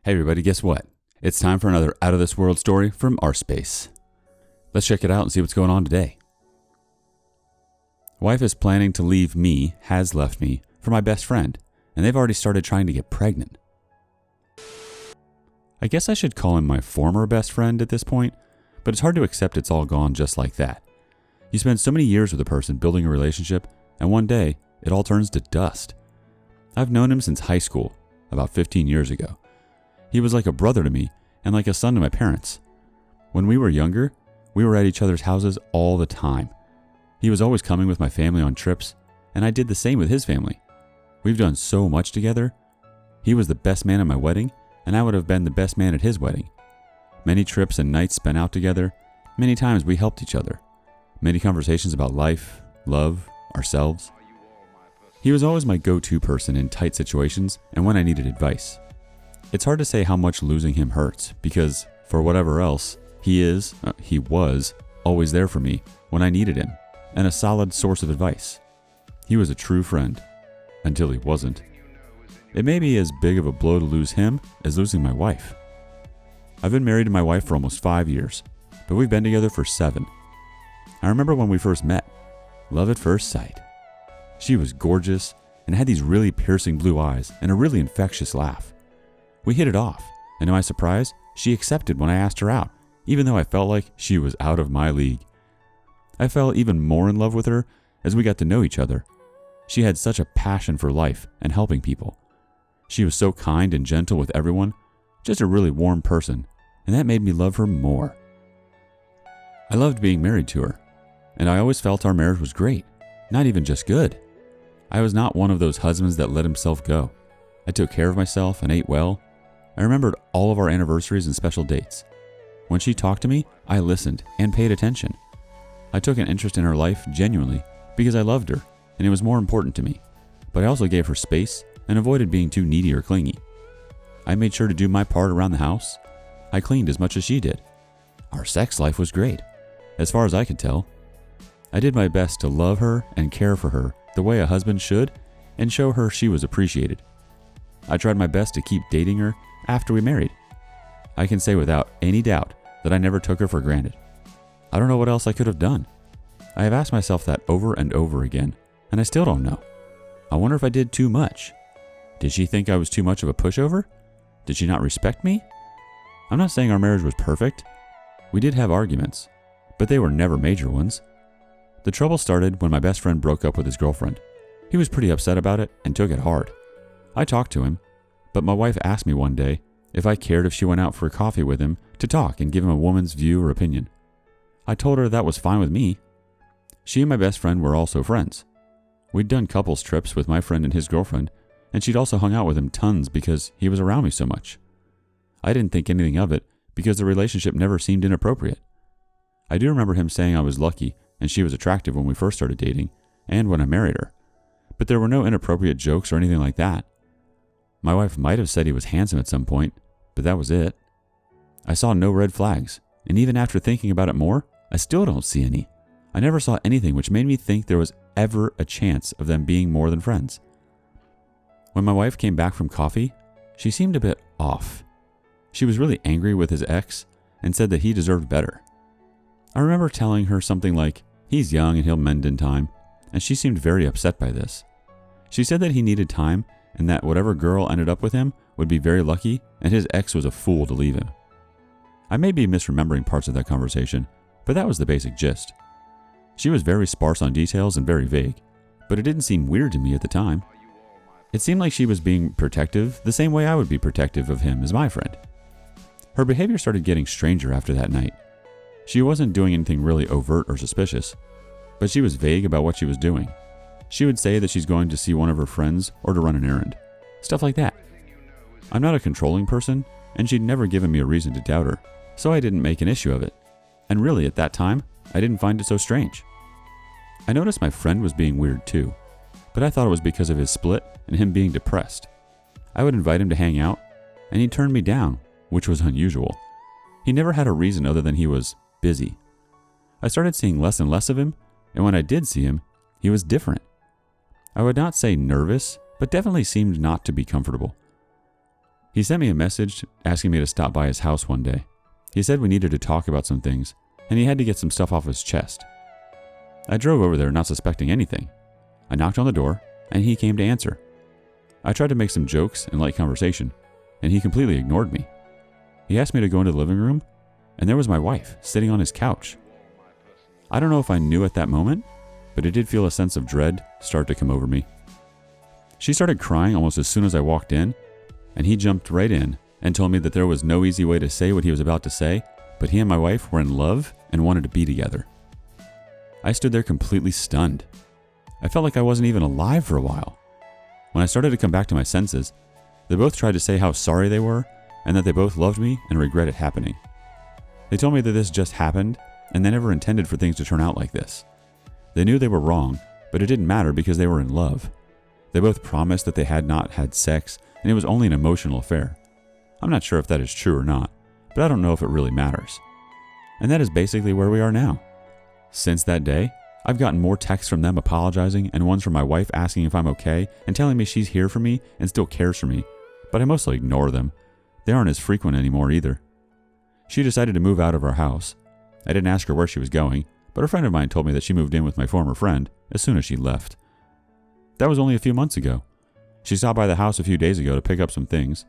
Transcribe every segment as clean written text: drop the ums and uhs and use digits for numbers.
Hey everybody, guess what? It's time for another Out of This World story from rSpace. Let's check it out and see what's going on today. Wife is planning to leave me, has left me, for my best friend, and they've already started trying to get pregnant. I guess I should call him my former best friend at this point, but it's hard to accept it's all gone just like that. You spend so many years with a person building a relationship, and one day, it all turns to dust. I've known him since high school, about 15 years ago. He was like a brother to me and like a son to my parents. When we were younger, we were at each other's houses all the time. He was always coming with my family on trips, and I did the same with his family. We've done so much together. He was the best man at my wedding, and I would have been the best man at his wedding. Many trips and nights spent out together. Many times we helped each other. Many conversations about life, love, ourselves. He was always my go-to person in tight situations and when I needed advice. It's hard to say how much losing him hurts because, for whatever else, he was always there for me when I needed him and a solid source of advice. He was a true friend, until he wasn't. It may be as big of a blow to lose him as losing my wife. I've been married to my wife for almost 5 years, but we've been together for 7. I remember when we first met. Love at first sight. She was gorgeous and had these really piercing blue eyes and a really infectious laugh. We hit it off, and to my surprise, she accepted when I asked her out, even though I felt like she was out of my league. I fell even more in love with her as we got to know each other. She had such a passion for life and helping people. She was so kind and gentle with everyone, just a really warm person, and that made me love her more. I loved being married to her, and I always felt our marriage was great, not even just good. I was not one of those husbands that let himself go. I took care of myself and ate well. I remembered all of our anniversaries and special dates. When she talked to me, I listened and paid attention. I took an interest in her life genuinely because I loved her and it was more important to me, but I also gave her space and avoided being too needy or clingy. I made sure to do my part around the house. I cleaned as much as she did. Our sex life was great, as far as I could tell. I did my best to love her and care for her the way a husband should and show her she was appreciated. I tried my best to keep dating her after we married. I can say without any doubt that I never took her for granted. I don't know what else I could have done. I have asked myself that over and over again, and I still don't know. I wonder if I did too much. Did she think I was too much of a pushover? Did she not respect me? I'm not saying our marriage was perfect. We did have arguments, but they were never major ones. The trouble started when my best friend broke up with his girlfriend. He was pretty upset about it and took it hard. I talked to him, but my wife asked me one day if I cared if she went out for a coffee with him to talk and give him a woman's view or opinion. I told her that was fine with me. She and my best friend were also friends. We'd done couples trips with my friend and his girlfriend, and she'd also hung out with him tons because he was around me so much. I didn't think anything of it because the relationship never seemed inappropriate. I do remember him saying I was lucky and she was attractive when we first started dating and when I married her, but there were no inappropriate jokes or anything like that. My wife might have said he was handsome at some point, but that was it. I saw no red flags, and even after thinking about it more, I still don't see any. I never saw anything which made me think there was ever a chance of them being more than friends. When my wife came back from coffee, she seemed a bit off. She was really angry with his ex and said that he deserved better. I remember telling her something like, "He's young and he'll mend in time," and she seemed very upset by this. She said that he needed time and that whatever girl ended up with him would be very lucky and his ex was a fool to leave him. I may be misremembering parts of that conversation, but that was the basic gist. She was very sparse on details and very vague, but it didn't seem weird to me at the time. It seemed like she was being protective the same way I would be protective of him as my friend. Her behavior started getting stranger after that night. She wasn't doing anything really overt or suspicious, but she was vague about what she was doing. She would say that she's going to see one of her friends or to run an errand. Stuff like that. I'm not a controlling person, and she'd never given me a reason to doubt her, so I didn't make an issue of it. And really, at that time, I didn't find it so strange. I noticed my friend was being weird too, but I thought it was because of his split and him being depressed. I would invite him to hang out, and he'd turn me down, which was unusual. He never had a reason other than he was busy. I started seeing less and less of him, and when I did see him, he was different. I would not say nervous, but definitely seemed not to be comfortable. He sent me a message asking me to stop by his house one day. He said we needed to talk about some things, and he had to get some stuff off his chest. I drove over there not suspecting anything. I knocked on the door, and he came to answer. I tried to make some jokes and light conversation, and he completely ignored me. He asked me to go into the living room, and there was my wife sitting on his couch. I don't know if I knew at that moment, but it did feel a sense of dread start to come over me. She started crying almost as soon as I walked in, and he jumped right in and told me that there was no easy way to say what he was about to say, but he and my wife were in love and wanted to be together. I stood there completely stunned. I felt like I wasn't even alive for a while. When I started to come back to my senses, they both tried to say how sorry they were and that they both loved me and regret it happening. They told me that this just happened and they never intended for things to turn out like this. They knew they were wrong, but it didn't matter because they were in love. They both promised that they had not had sex and it was only an emotional affair. I'm not sure if that is true or not, but I don't know if it really matters. And that is basically where we are now. Since that day, I've gotten more texts from them apologizing and ones from my wife asking if I'm okay and telling me she's here for me and still cares for me, but I mostly ignore them. They aren't as frequent anymore either. She decided to move out of our house. I didn't ask her where she was going, but a friend of mine told me that she moved in with my former friend as soon as she left. That was only a few months ago. She stopped by the house a few days ago to pick up some things.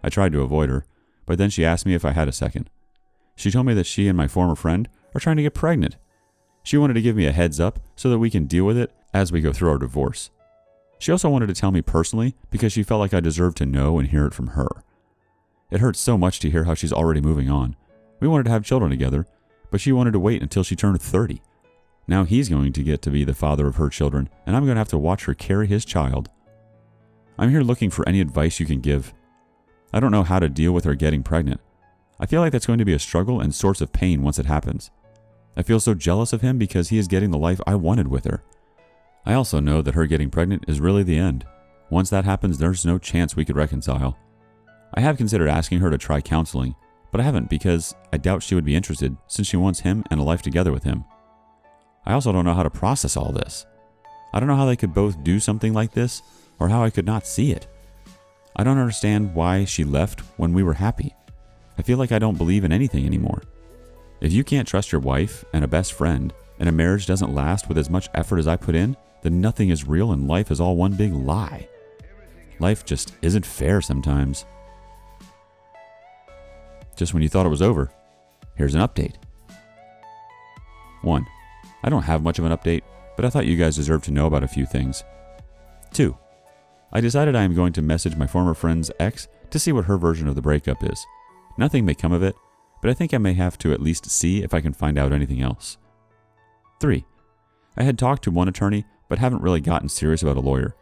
I tried to avoid her, but then she asked me if I had a second. She told me that she and my former friend are trying to get pregnant. She wanted to give me a heads up so that we can deal with it as we go through our divorce. She also wanted to tell me personally because she felt like I deserved to know and hear it from her. It hurts so much to hear how she's already moving on. We wanted to have children together, but she wanted to wait until she turned 30. Now he's going to get to be the father of her children, and I'm going to have to watch her carry his child. I'm here looking for any advice you can give. I don't know how to deal with her getting pregnant. I feel like that's going to be a struggle and source of pain once it happens. I feel so jealous of him because he is getting the life I wanted with her. I also know that her getting pregnant is really the end. Once that happens, there's no chance we could reconcile. I have considered asking her to try counseling, but I haven't because I doubt she would be interested since she wants him and a life together with him. I also don't know how to process all this. I don't know how they could both do something like this or how I could not see it. I don't understand why she left when we were happy. I feel like I don't believe in anything anymore. If you can't trust your wife and a best friend, and a marriage doesn't last with as much effort as I put in, then nothing is real and life is all one big lie. Life just isn't fair sometimes. Just when you thought it was over, here's an update. 1. I don't have much of an update, but I thought you guys deserved to know about a few things. 2. I decided I am going to message my former friend's ex to see what her version of the breakup is. Nothing may come of it, but I think I may have to at least see if I can find out anything else. 3. I had talked to one attorney, but haven't really gotten serious about a lawyer.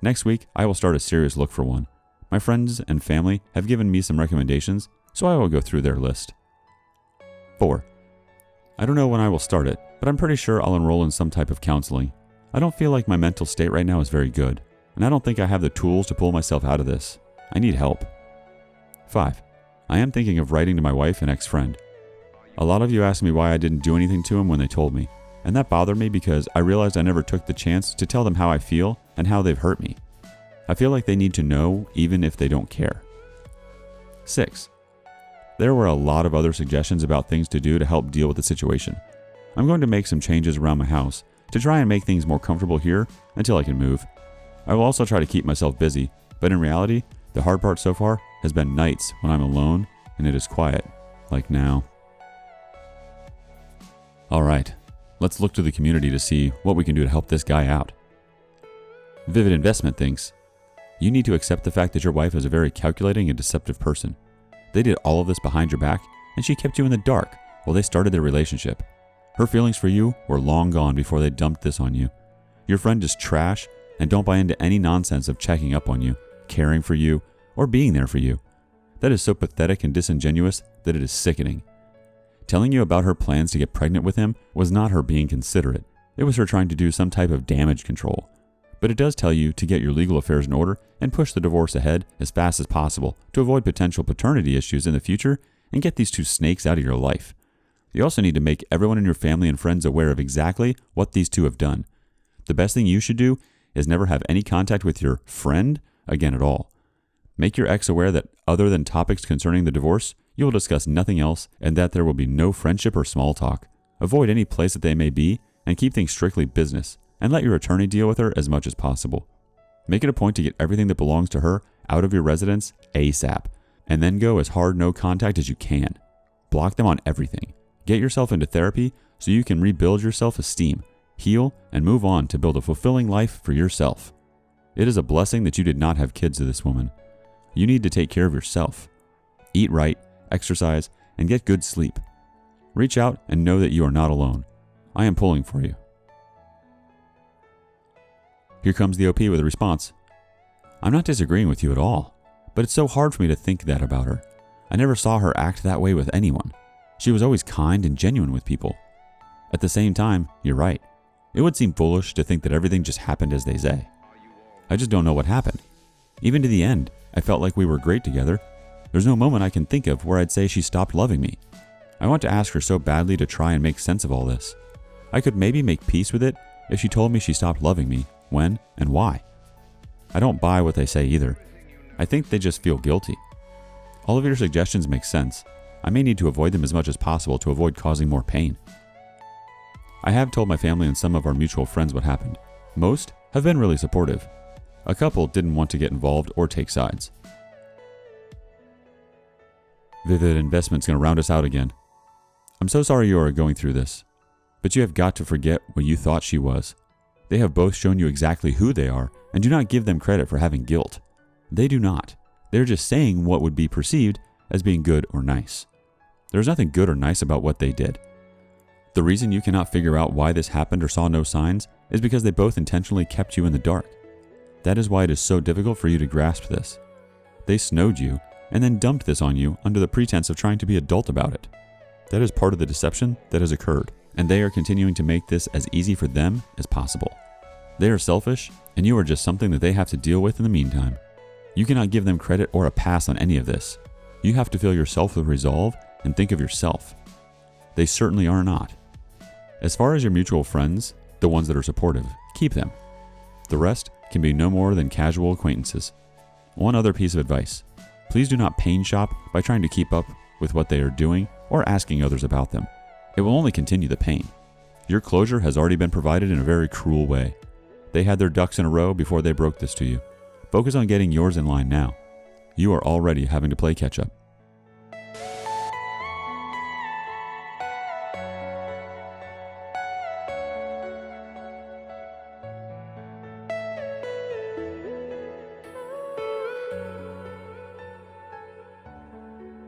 Next week, I will start a serious look for one. My friends and family have given me some recommendations, so I will go through their list. 4. I don't know when I will start it, but I'm pretty sure I'll enroll in some type of counseling. I don't feel like my mental state right now is very good, and I don't think I have the tools to pull myself out of this. I need help. 5. I am thinking of writing to my wife and ex-friend. A lot of you asked me why I didn't do anything to him when they told me, and that bothered me because I realized I never took the chance to tell them how I feel and how they've hurt me. I feel like they need to know even if they don't care. 6. There were a lot of other suggestions about things to do to help deal with the situation. I'm going to make some changes around my house to try and make things more comfortable here until I can move. I will also try to keep myself busy, but in reality, the hard part so far has been nights when I'm alone and it is quiet, like now. Alright, let's look to the community to see what we can do to help this guy out. Vivid Investment thinks, you need to accept the fact that your wife is a very calculating and deceptive person. They did all of this behind your back, and she kept you in the dark while they started their relationship. Her feelings for you were long gone before they dumped this on you. Your friend is trash, and don't buy into any nonsense of checking up on you, caring for you, or being there for you. That is so pathetic and disingenuous that it is sickening. Telling you about her plans to get pregnant with him was not her being considerate. It was her trying to do some type of damage control. But it does tell you to get your legal affairs in order and push the divorce ahead as fast as possible to avoid potential paternity issues in the future and get these two snakes out of your life. You also need to make everyone in your family and friends aware of exactly what these two have done. The best thing you should do is never have any contact with your friend again at all. Make your ex aware that other than topics concerning the divorce, you will discuss nothing else and that there will be no friendship or small talk. Avoid any place that they may be and keep things strictly business, and let your attorney deal with her as much as possible. Make it a point to get everything that belongs to her out of your residence ASAP, and then go as hard no contact as you can. Block them on everything. Get yourself into therapy so you can rebuild your self-esteem, heal, and move on to build a fulfilling life for yourself. It is a blessing that you did not have kids to this woman. You need to take care of yourself. Eat right, exercise, and get good sleep. Reach out and know that you are not alone. I am pulling for you. Here comes the OP with a response. I'm not disagreeing with you at all, but it's so hard for me to think that about her. I never saw her act that way with anyone. She was always kind and genuine with people. At the same time, you're right. It would seem foolish to think that everything just happened as they say. I just don't know what happened. Even to the end, I felt like we were great together. There's no moment I can think of where I'd say she stopped loving me. I want to ask her so badly to try and make sense of all this. I could maybe make peace with it if she told me she stopped loving me, when, and why. I don't buy what they say either. I think they just feel guilty. All of your suggestions make sense. I may need to avoid them as much as possible to avoid causing more pain. I have told my family and some of our mutual friends what happened. Most have been really supportive. A couple didn't want to get involved or take sides. Vivid Investment's going to round us out again. I'm so sorry you are going through this, but you have got to forget what you thought she was. They have both shown you exactly who they are, and do not give them credit for having guilt. They do not. They're just saying what would be perceived as being good or nice. There's nothing good or nice about what they did. The reason you cannot figure out why this happened or saw no signs is because they both intentionally kept you in the dark. That is why it is so difficult for you to grasp this. They snowed you and then dumped this on you under the pretense of trying to be adult about it. That is part of the deception that has occurred, and they are continuing to make this as easy for them as possible. They are selfish, and you are just something that they have to deal with in the meantime. You cannot give them credit or a pass on any of this. You have to fill yourself with resolve and think of yourself. They certainly are not. As far as your mutual friends, the ones that are supportive, keep them. The rest can be no more than casual acquaintances. One other piece of advice. Please do not pain shop by trying to keep up with what they are doing or asking others about them. It will only continue the pain. Your closure has already been provided in a very cruel way. They had their ducks in a row before they broke this to you. Focus on getting yours in line now. You are already having to play catch up.